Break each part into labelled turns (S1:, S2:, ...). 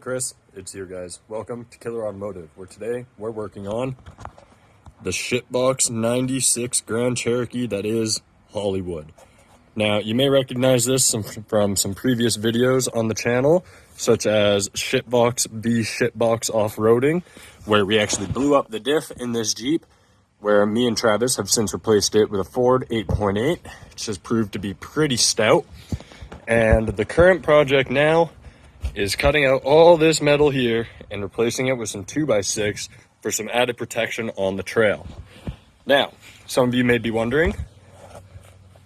S1: Kris, it's here guys. Welcome to Killer Automotive, where today we're working on the shitbox 96 Grand Cherokee that is Hollywood. Now, you may recognize this from some previous videos on the channel, such as Shitbox B Shitbox Off-Roading, where we actually blew up the diff in this Jeep, where me and Travis have since replaced it with a Ford 8.8, which has proved to be pretty stout. And the current project now is cutting out all this metal here and replacing it with some 2x6 for some added protection on the trail. Now, some of you may be wondering,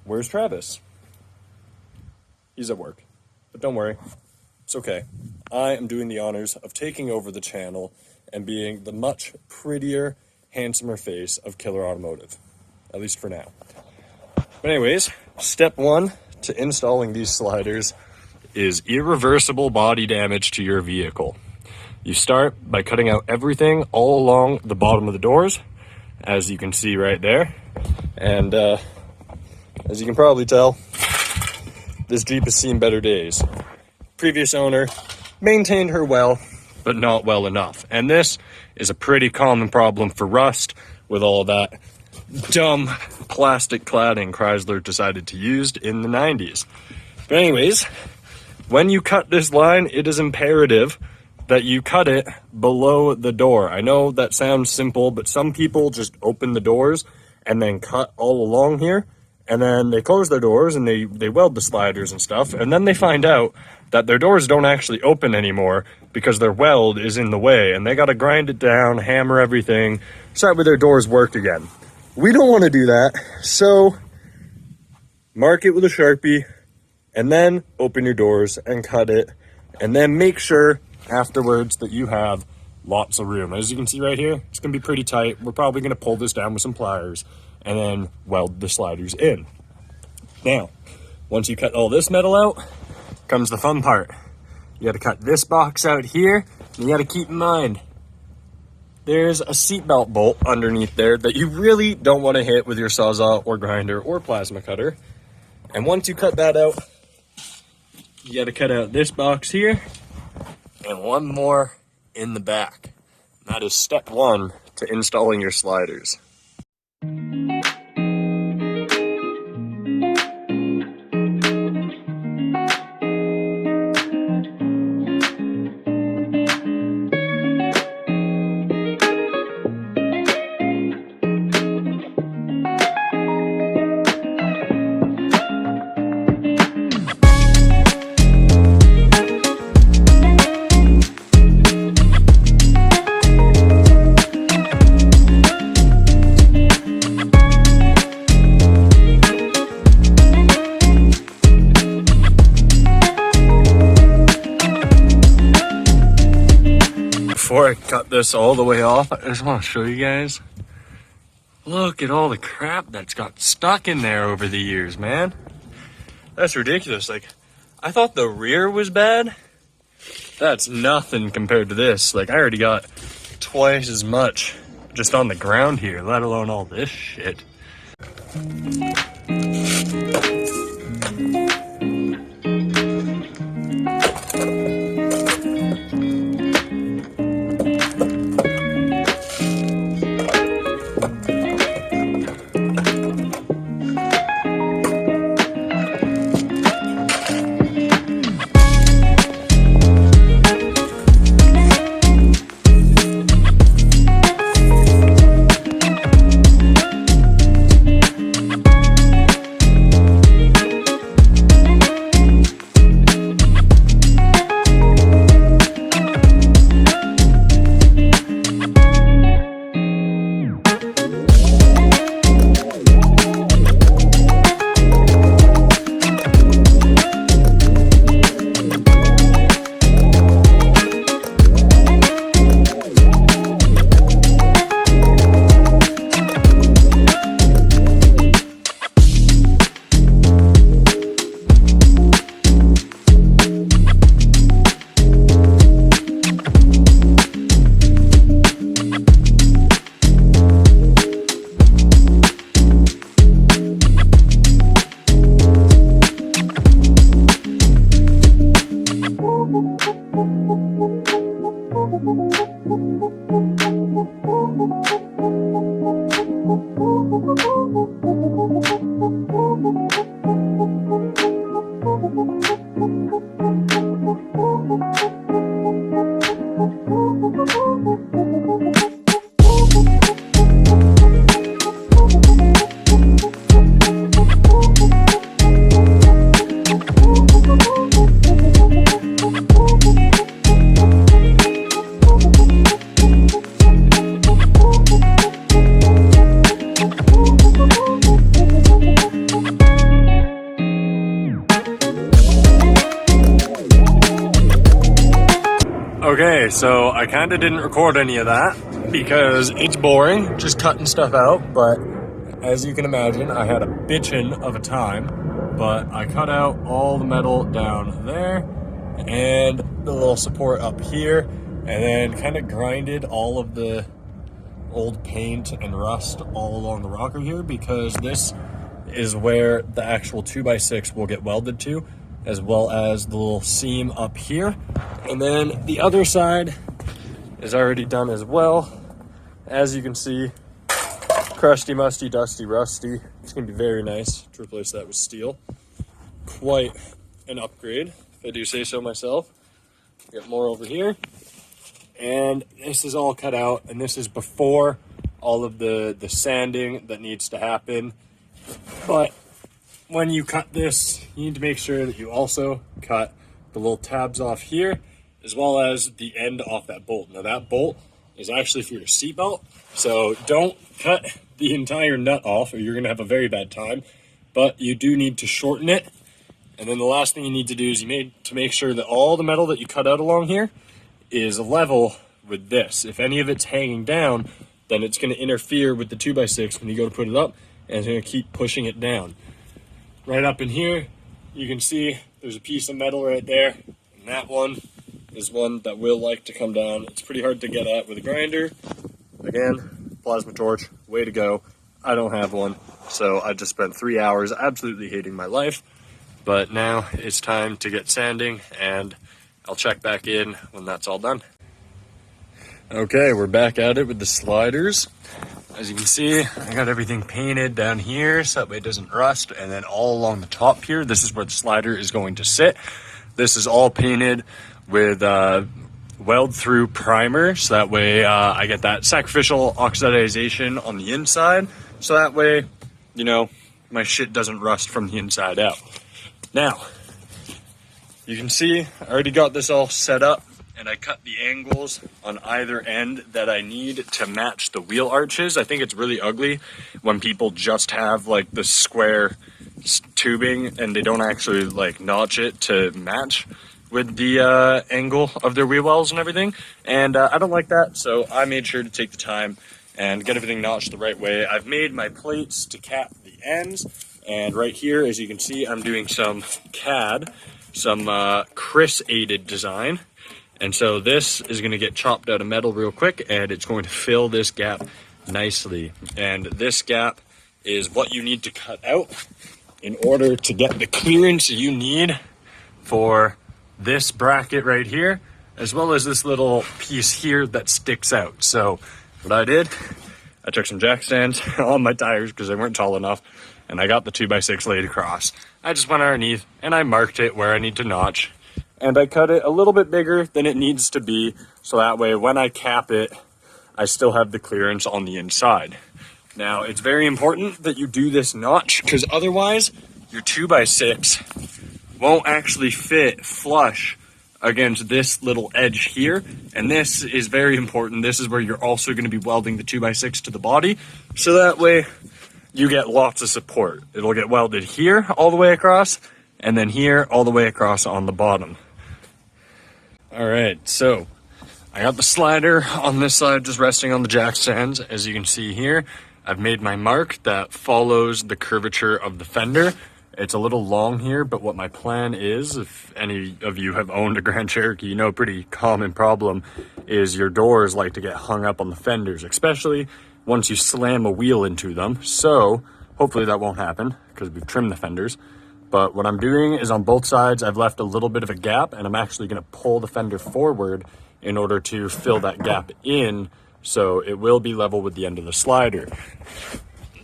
S1: where's Travis? He's at work, but don't worry, it's okay. I am doing the honors of taking over the channel and being the much prettier, handsomer face of Killer Automotive, at least for now. But anyways, step one to installing these sliders is irreversible body damage to your vehicle. You start by cutting out everything all along the bottom of the doors, as you can see right there. And as you can probably tell, this Jeep has seen better days. Previous owner maintained her well, but not well enough. And this is a pretty common problem for rust with all that dumb plastic cladding Chrysler decided to use in the 90s. But anyways, when you cut this line, it is imperative that you cut it below the door. I know that sounds simple, but some people just open the doors and then cut all along here, and then they close their doors and they weld the sliders and stuff, and then they find out that their doors don't actually open anymore because their weld is in the way, and they got to grind it down, hammer everything, so that way their doors work again. We don't want to do that, so mark it with a Sharpie, and then open your doors and cut it, and then make sure afterwards that you have lots of room. As you can see right here, it's going to be pretty tight. We're probably going to pull this down with some pliers and then weld the sliders in. Now, once you cut all this metal out, comes the fun part. You got to cut this box out here, and you got to keep in mind, there's a seatbelt bolt underneath there that you really don't want to hit with your Sawzall or grinder or plasma cutter. And once you cut that out, you got to cut out this box here and one more in the back. That is step one to installing your sliders. Before I cut this all the way off, I just want to show you guys. Look at all the crap that's got stuck in there over the years, man. That's ridiculous. Like, I thought the rear was bad. That's nothing compared to this. Like, I already got twice as much just on the ground here, let alone all this shit. Okay, so I kind of didn't record any of that because it's boring, just cutting stuff out, but as you can imagine, I had a bitchin' of a time, but I cut out all the metal down there and the little support up here, and then kind of grinded all of the old paint and rust all along the rocker here, because this is where the actual 2x6 will get welded to, as well as the little seam up here. And then the other side is already done as well. As you can see, crusty, musty, dusty, rusty. It's gonna be very nice to replace that with steel. Quite an upgrade, if I do say so myself. Got more over here. And this is all cut out, and this is before all of the sanding that needs to happen. But when you cut this, you need to make sure that you also cut the little tabs off here, as well as the end off that bolt. Now that bolt is actually for your seatbelt, so don't cut the entire nut off or you're gonna have a very bad time, but you do need to shorten it. And then the last thing you need to do is you need to make sure that all the metal that you cut out along here is level with this. If any of it's hanging down, then it's gonna interfere with the 2x6 when you go to put it up, and it's gonna keep pushing it down. Right up in here, you can see there's a piece of metal right there, and that one is one that will like to come down. It's pretty hard to get at with a grinder. Again, plasma torch, way to go. I don't have one, so I just spent 3 hours absolutely hating my life. But now it's time to get sanding, and I'll check back in when that's all done. Okay, we're back at it with the sliders. As you can see, I got everything painted down here so that way it doesn't rust, and then all along the top here, this is where the slider is going to sit. This is all painted with weld through primer, so that way I get that sacrificial oxidization on the inside, so that way, you know, my shit doesn't rust from the inside out. Now, you can see I already got this all set up, and I cut the angles on either end that I need to match the wheel arches. I think it's really ugly when people just have like the square tubing and they don't actually like notch it to match with the angle of their wheel wells and everything. And I don't like that, so I made sure to take the time and get everything notched the right way. I've made my plates to cap the ends, and right here, as you can see, I'm doing some CAD, some Kris aided design. And so this is going to get chopped out of metal real quick, and it's going to fill this gap nicely. And this gap is what you need to cut out in order to get the clearance you need for this bracket right here, as well as this little piece here that sticks out. So what I did, I took some jack stands on my tires because they weren't tall enough, and I got the 2x6 laid across. I just went underneath and I marked it where I need to notch. And I cut it a little bit bigger than it needs to be, so that way when I cap it, I still have the clearance on the inside. Now, it's very important that you do this notch, because otherwise, your 2x6 won't actually fit flush against this little edge here. And this is very important. This is where you're also going to be welding the 2x6 to the body, so that way you get lots of support. It'll get welded here all the way across, and then here all the way across on the bottom. All right, so I got the slider on this side just resting on the jack stands. As you can see here, I've made my mark that follows the curvature of the fender. It's a little long here, but what my plan is, if any of you have owned a Grand Cherokee, you know a pretty common problem is your doors like to get hung up on the fenders, especially once you slam a wheel into them. So hopefully that won't happen because we've trimmed the fenders. But what I'm doing is on both sides, I've left a little bit of a gap, and I'm actually going to pull the fender forward in order to fill that gap in, so it will be level with the end of the slider.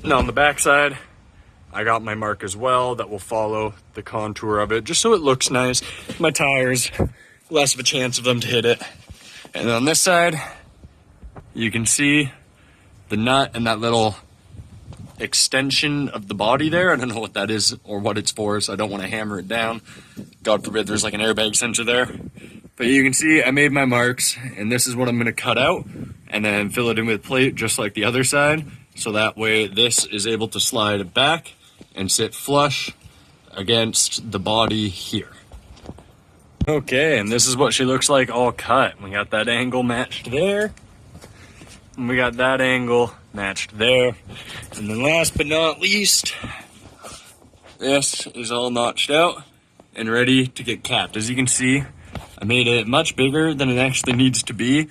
S1: Now on the back side, I got my mark as well that will follow the contour of it, just so it looks nice. My tires, less of a chance of them to hit it. And on this side, you can see the nut and that little extension of the body there. I don't know what that is or what it's for, so I don't want to hammer it down. God forbid there's like an airbag sensor there. But you can see I made my marks, and this is what I'm going to cut out and then fill it in with plate just like the other side, so that way this is able to slide back and sit flush against the body here. Okay, and this is what she looks like all cut. We got that angle matched there. And we got that angle matched there. And then last but not least, this is all notched out and ready to get capped. As you can see, I made it much bigger than it actually needs to be,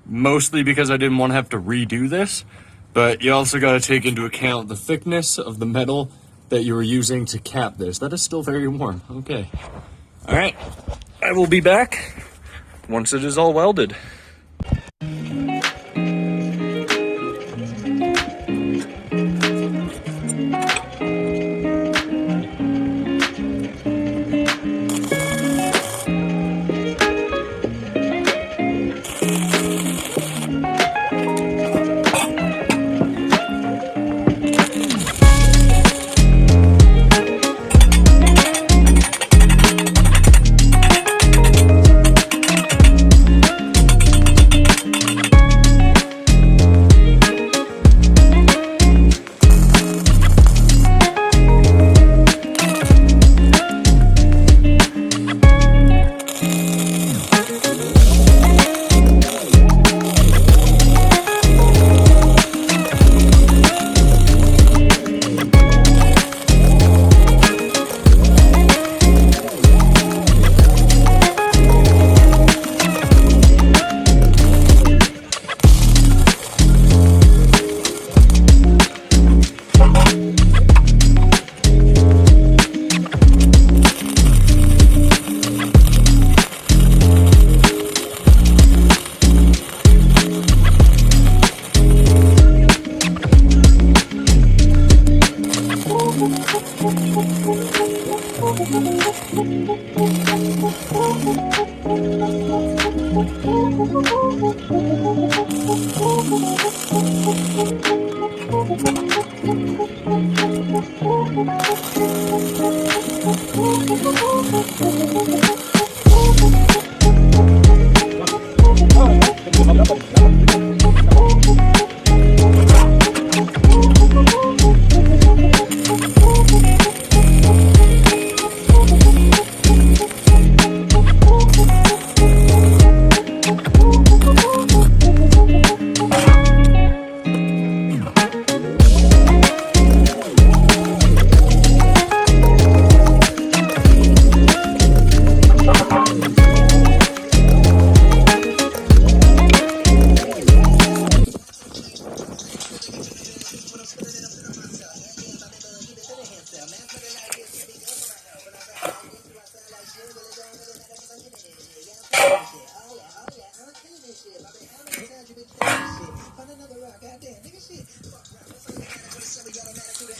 S1: mostly because I didn't want to have to redo this. But you also got to take into account the thickness of the metal that you were using to cap this. That is still very warm. Okay. All right. I will be back once it is all welded.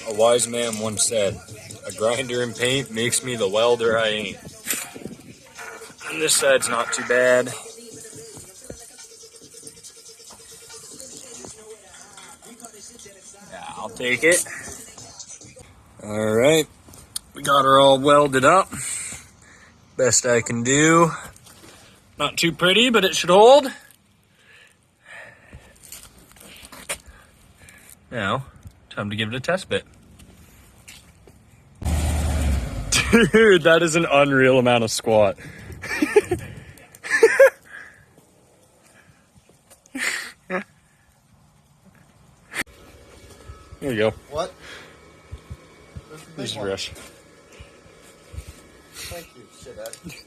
S1: A wise man once said, "A grinder in paint makes me the welder I ain't." And this side's not too bad. Yeah, I'll take it. All right, we got her all welded up. Best I can do. Not too pretty, but it should hold. Now, time to give it a test bit. Dude, that is an unreal amount of squat. There you go.
S2: What?
S1: This is Rush.
S2: Thank you, shithead.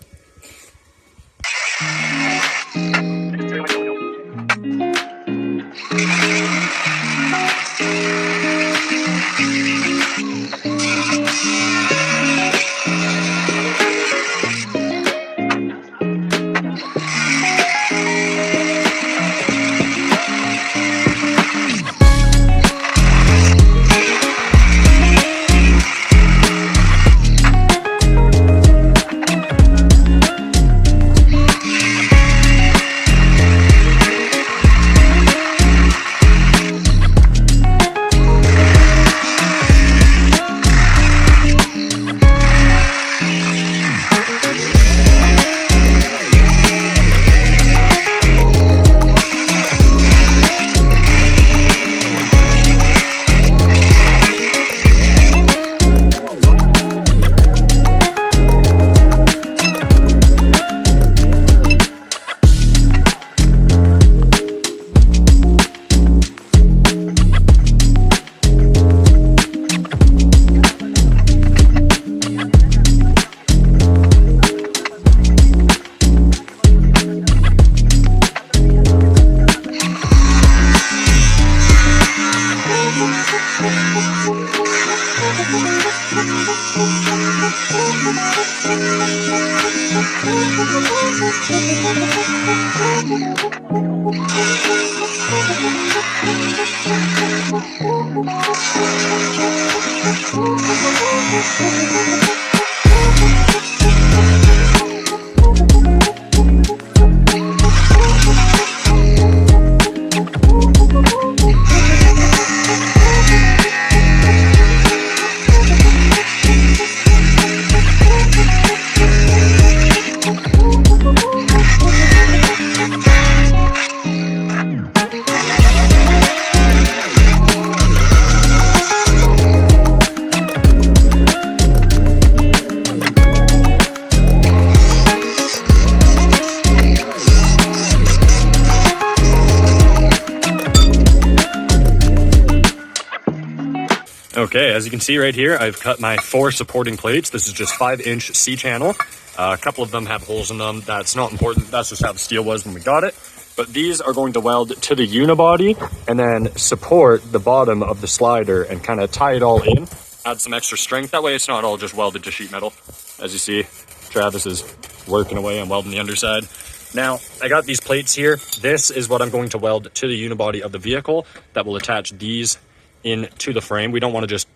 S1: Okay, as you can see right here, I've cut my 4 supporting plates. This is just 5-inch C-channel. A couple of them have holes in them. That's not important. That's just how the steel was when we got it. But these are going to weld to the unibody and then support the bottom of the slider and kind of tie it all in. Add some extra strength. That way it's not all just welded to sheet metal. As you see, Travis is working away on welding the underside. Now, I got these plates here. This is what I'm going to weld to the unibody of the vehicle that will attach these into the frame. We don't want to just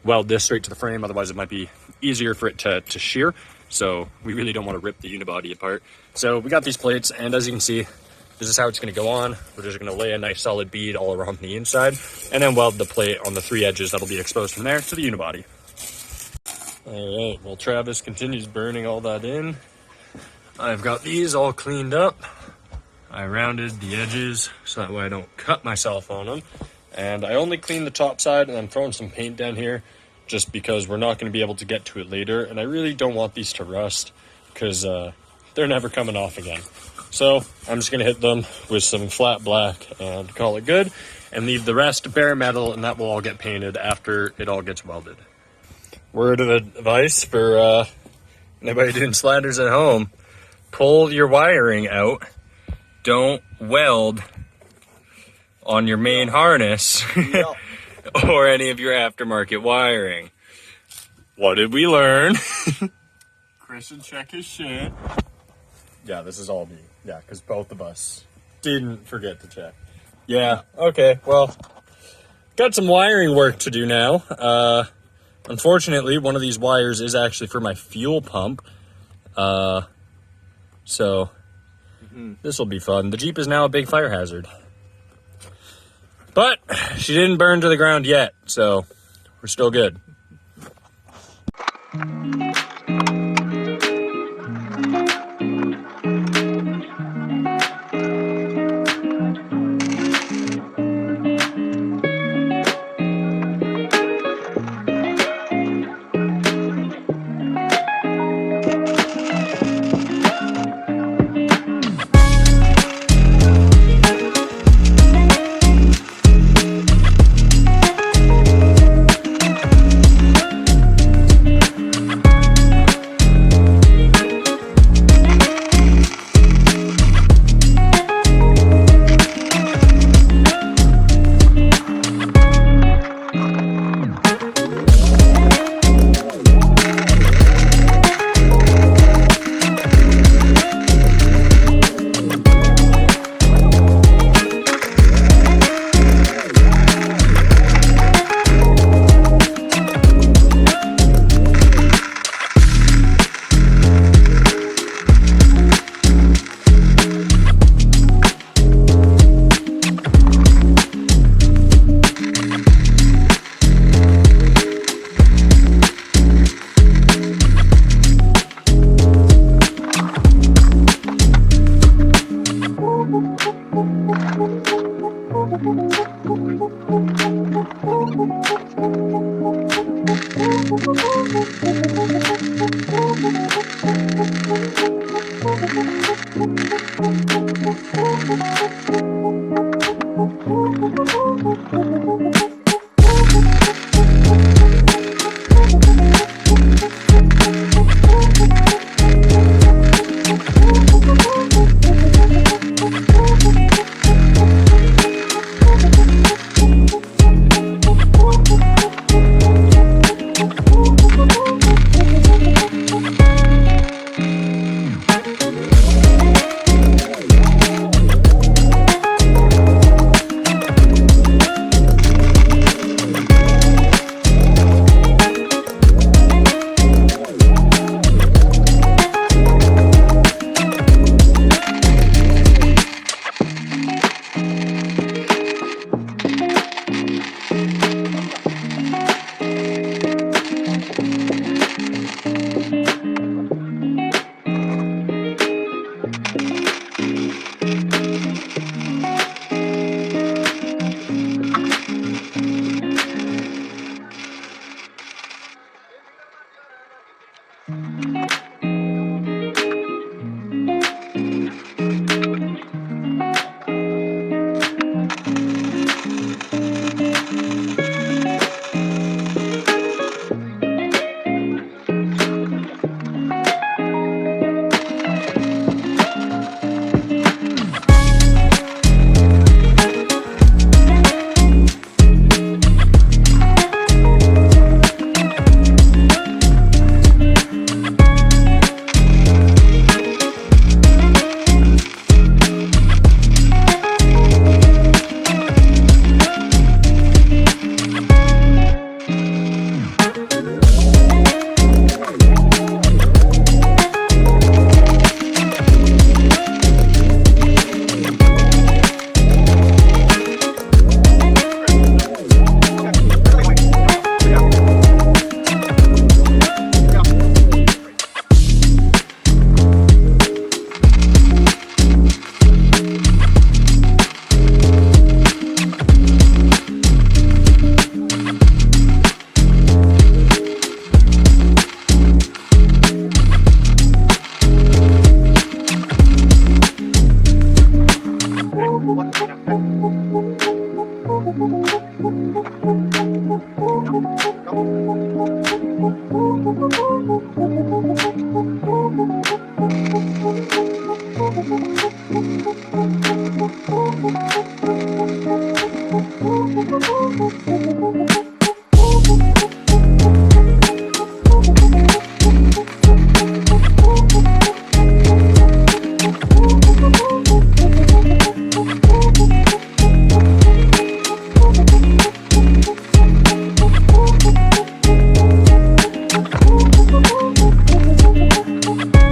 S1: weld this straight to the frame, otherwise it might be easier for it to shear. So we really don't want to rip the unibody apart. So we got these plates, and as you can see, this is how it's going to go on. We're just going to lay a nice solid bead all around the inside and then weld the plate on the 3 edges that'll be exposed from there to the unibody. All right, well, Travis continues burning all that in. I've got these all cleaned up. I rounded the edges so that way I don't cut myself on them. And I only cleaned the top side, and I'm throwing some paint down here just because we're not going to be able to get to it later. And I really don't want these to rust because they're never coming off again. So I'm just going to hit them with some flat black and call it good and leave the rest bare metal, and that will all get painted after it all gets welded. Word of advice for anybody doing sliders at home: pull your wiring out. Don't weld on your main harness or any of your aftermarket wiring. What did we learn? Kris should check his shit. Yeah, this is all me. Yeah, because both of us didn't forget to check. Yeah, okay, well, got some wiring work to do now. Unfortunately, one of these wires is actually for my fuel pump. So this will be fun. The Jeep is now a big fire hazard. But she didn't burn to the ground yet, so we're still good.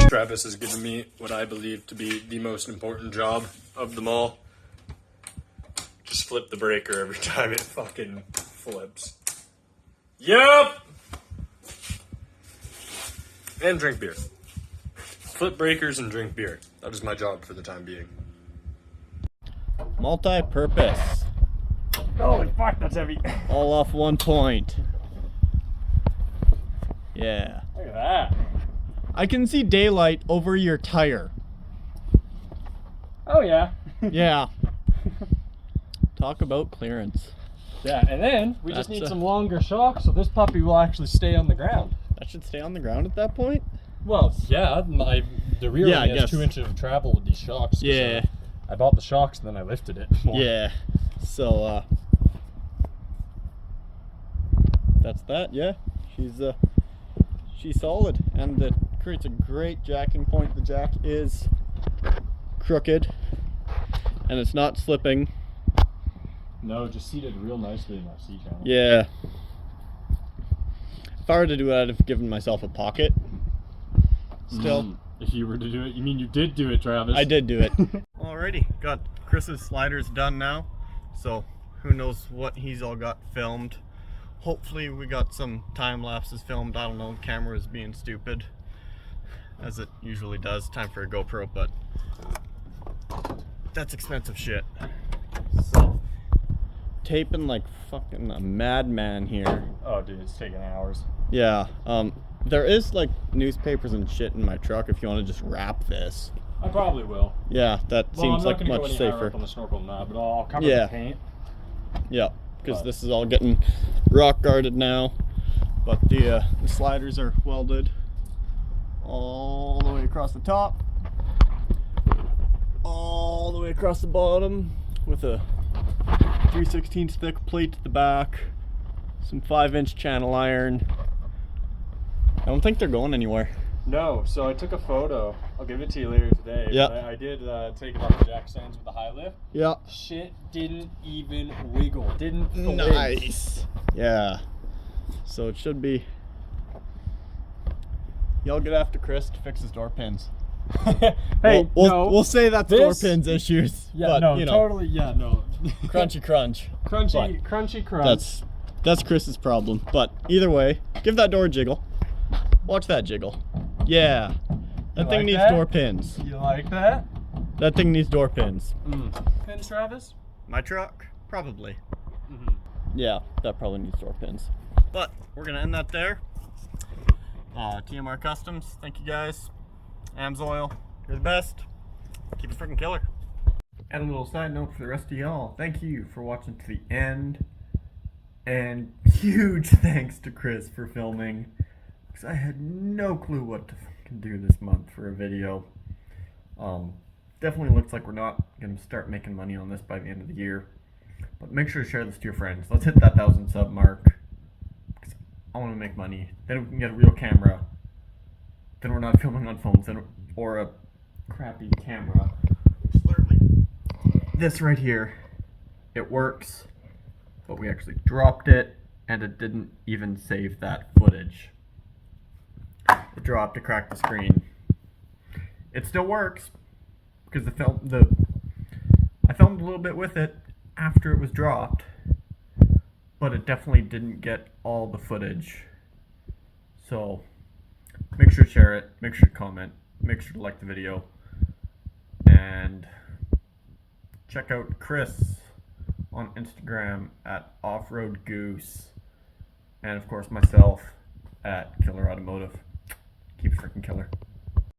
S1: Travis has given me what I believe to be the most important job of them all. Just flip the breaker every time it fucking flips. Yep! And drink beer. Flip breakers and drink beer. That is my job for the time being.
S2: Multi-purpose.
S1: Holy fuck, that's heavy.
S2: All off one point. Yeah.
S1: Look at that.
S2: I can see daylight over your tire.
S1: Oh yeah.
S2: Yeah. Talk about clearance.
S1: Yeah, and then we just need some longer shocks so this puppy will actually stay on the ground.
S2: That should stay on the ground at that point?
S1: Well, yeah, the rear
S2: Yeah,
S1: only
S2: I
S1: has
S2: guess.
S1: 2 inches of travel with these shocks.
S2: Yeah.
S1: So I bought the shocks and then I lifted it more.
S2: Yeah. So, that's that, yeah. She's solid, and it creates a great jacking point. The jack is crooked, and it's not slipping.
S1: No, just seated real nicely in my C channel.
S2: Yeah. If I were to do it, I'd have given myself a pocket. Still.
S1: If you were to do it, you mean you did do it, Travis?
S2: I did do it. Alrighty, got Chris's sliders done now. So who knows what he's all got filmed. Hopefully we got some time lapses filmed. I don't know, the camera is being stupid, as it usually does. Time for a GoPro, but that's expensive shit. So, taping like fucking a madman here.
S1: Oh, dude, it's taking hours.
S2: Yeah, there is like newspapers and shit in my truck if you want to just wrap this.
S1: I probably will.
S2: Yeah, that seems like much
S1: I'm not going to go any higher
S2: safer.
S1: up on the snorkel than that, but I'll cover
S2: Yeah.
S1: the paint.
S2: Yeah, because this is all getting rock guarded now, but the sliders are welded all the way across the top, all the way across the bottom, with a 3/16 thick plate to the back, some 5-inch channel iron. I don't think they're going anywhere.
S1: No, so I took a photo. I'll give it to you later today.
S2: Yeah.
S1: I did take it off the jack stands with the high lift.
S2: Yeah.
S1: Shit didn't even wiggle. Didn't flinch.
S2: Nice. Yeah. So it should be. Y'all get after Kris to fix his door pins.
S1: Hey,
S2: we'll say that's door
S1: This-
S2: pins issues.
S1: Yeah,
S2: but,
S1: no,
S2: you know,
S1: totally. Yeah, no.
S2: crunchy crunch.
S1: Crunchy crunch.
S2: That's Chris's problem. But either way, give that door a jiggle. Watch that jiggle. Yeah. That
S1: You
S2: thing
S1: like
S2: needs
S1: that?
S2: door pins.
S1: You like that?
S2: That thing needs door pins.
S1: Pins, Travis?
S2: My truck? Probably.
S1: Mm-hmm.
S2: Yeah, that probably needs door pins. But we're gonna end that there. TMR Customs, thank you guys. AMSOIL, you're the best. Keep it freaking killer. And a little side note for the rest of y'all. Thank you for watching to the end. And huge thanks to Kris for filming, because I had no clue what to fucking do this month for a video. Definitely looks like we're not gonna start making money on this by the end of the year. But make sure to share this to your friends. Let's hit that 1,000 sub mark, because I want to make money. Then we can get a real camera. Then we're not filming on phones or a crappy camera. It's literally this right here. It works, but we actually dropped it, and it didn't even save that footage. It dropped, it cracked the screen. It still works, because I filmed a little bit with it after it was dropped, but it definitely didn't get all the footage. So make sure to share it, make sure to comment, make sure to like the video, and check out Kris on Instagram at Offroad Goose, and of course myself at Killer Automotive. Keep it freaking killer.